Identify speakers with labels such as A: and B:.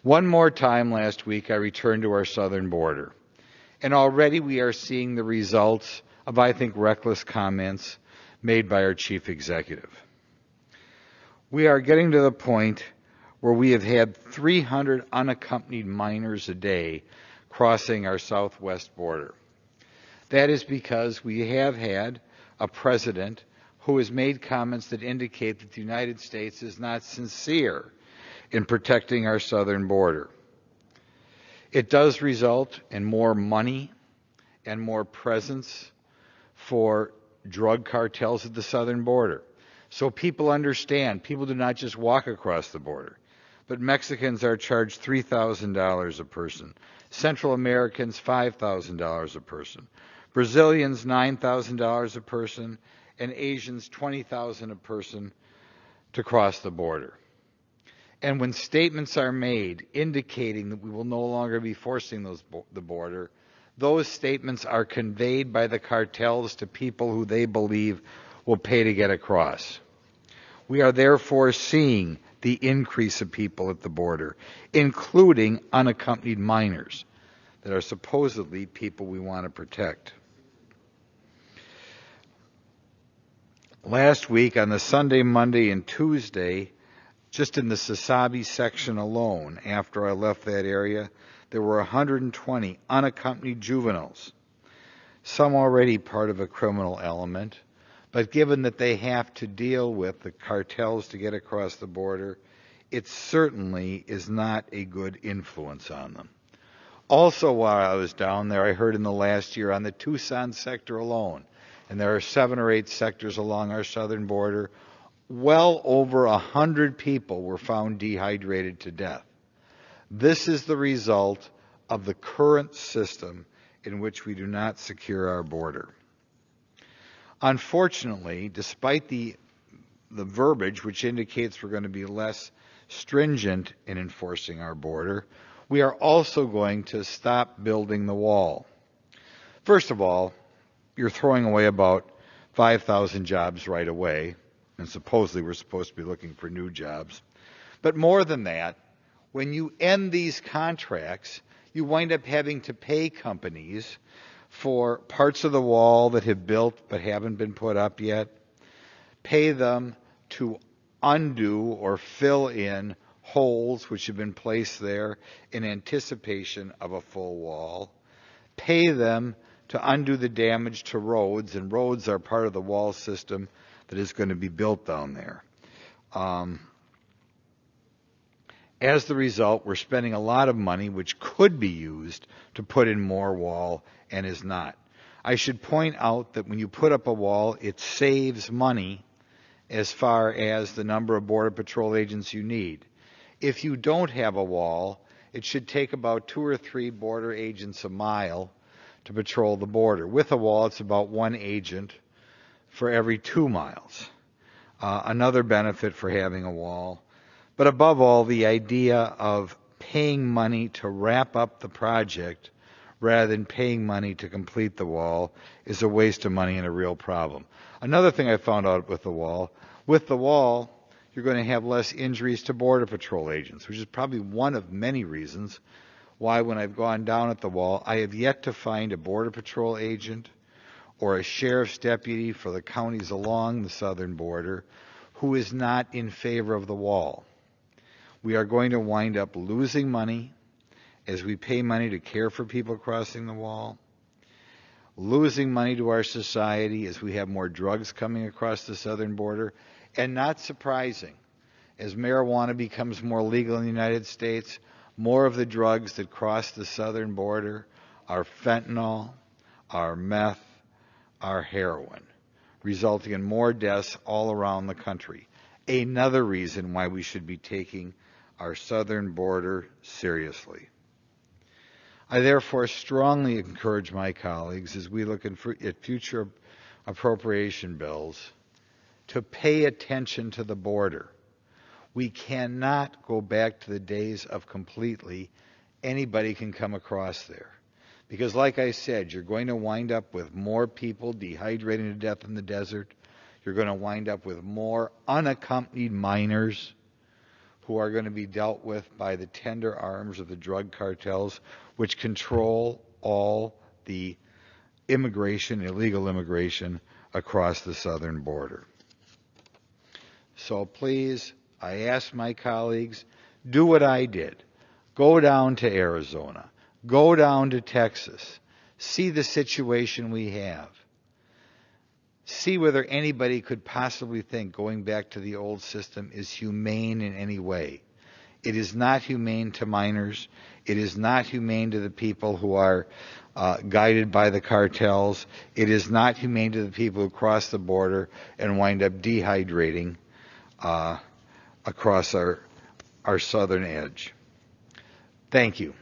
A: One more time last week, I returned to our southern border. And already we are seeing the results of, I think, reckless comments made by our chief executive. We are getting to the point where we have had 300 unaccompanied minors a day crossing our southwest border. That is because we have had a president who has made comments that indicate that the United States is not sincere in protecting our southern border. It does result in more money and more presence for drug cartels at the southern border. So people understand, people do not just walk across the border, but Mexicans are charged $3,000 a person, Central Americans $5,000 a person, Brazilians $9,000 a person, and Asians $20,000 a person to cross the border. And when statements are made indicating that we will no longer be forcing the border, those statements are conveyed by the cartels to people who they believe will pay to get across. We are therefore seeing the increase of people at the border, including unaccompanied minors that are supposedly people we want to protect. Last week, on the Sunday, Monday, and Tuesday, just in the Sasabe section alone, after I left that area, there were 120 unaccompanied juveniles, some already part of a criminal element, but given that they have to deal with the cartels to get across the border, it certainly is not a good influence on them. Also, while I was down there, I heard in the last year on the Tucson sector alone, and there are 7 or 8 sectors along our southern border, well over 100 people were found dehydrated to death. This is the result of the current system in which we do not secure our border. Unfortunately, despite the verbiage which indicates we're going to be less stringent in enforcing our border, we are also going to stop building the wall. First of all, you're throwing away about 5,000 jobs right away, and supposedly we're supposed to be looking for new jobs. But more than that, when you end these contracts, you wind up having to pay companies for parts of the wall that have built but haven't been put up yet, pay them to undo or fill in holes which have been placed there in anticipation of a full wall, pay them to undo the damage to roads, and roads are part of the wall system that is going to be built down there. As the result, we're spending a lot of money which could be used to put in more wall and is not. I should point out that when you put up a wall, it saves money as far as the number of Border Patrol agents you need. If you don't have a wall, it should take about 2 or 3 border agents a mile to patrol the border. With a wall, it's about 1 agent for every 2 miles. Another benefit for having a wall. But above all, the idea of paying money to wrap up the project rather than paying money to complete the wall is a waste of money and a real problem. Another thing I found out with the wall, you're going to have less injuries to Border Patrol agents, which is probably one of many reasons why when I've gone down at the wall, I have yet to find a Border Patrol agent or a sheriff's deputy for the counties along the southern border who is not in favor of the wall. We are going to wind up losing money as we pay money to care for people crossing the wall, losing money to our society as we have more drugs coming across the southern border, and not surprising, as marijuana becomes more legal in the United States, more of the drugs that cross the southern border are fentanyl, are meth, are heroin, resulting in more deaths all around the country. Another reason why we should be taking our southern border seriously. I therefore strongly encourage my colleagues, as we look at future appropriation bills, to pay attention to the border. We cannot go back to the days of completely anybody can come across there. Because like I said, you're going to wind up with more people dehydrating to death in the desert. You're going to wind up with more unaccompanied minors who are going to be dealt with by the tender arms of the drug cartels, which control all the immigration, illegal immigration across the southern border. So please, I ask my colleagues, do what I did. Go down to Arizona. Go down to Texas. See the situation we have. See whether anybody could possibly think going back to the old system is humane in any way. It is not humane to minors. It is not humane to the people who are guided by the cartels. It is not humane to the people who cross the border and wind up dehydrating across our southern edge. Thank you.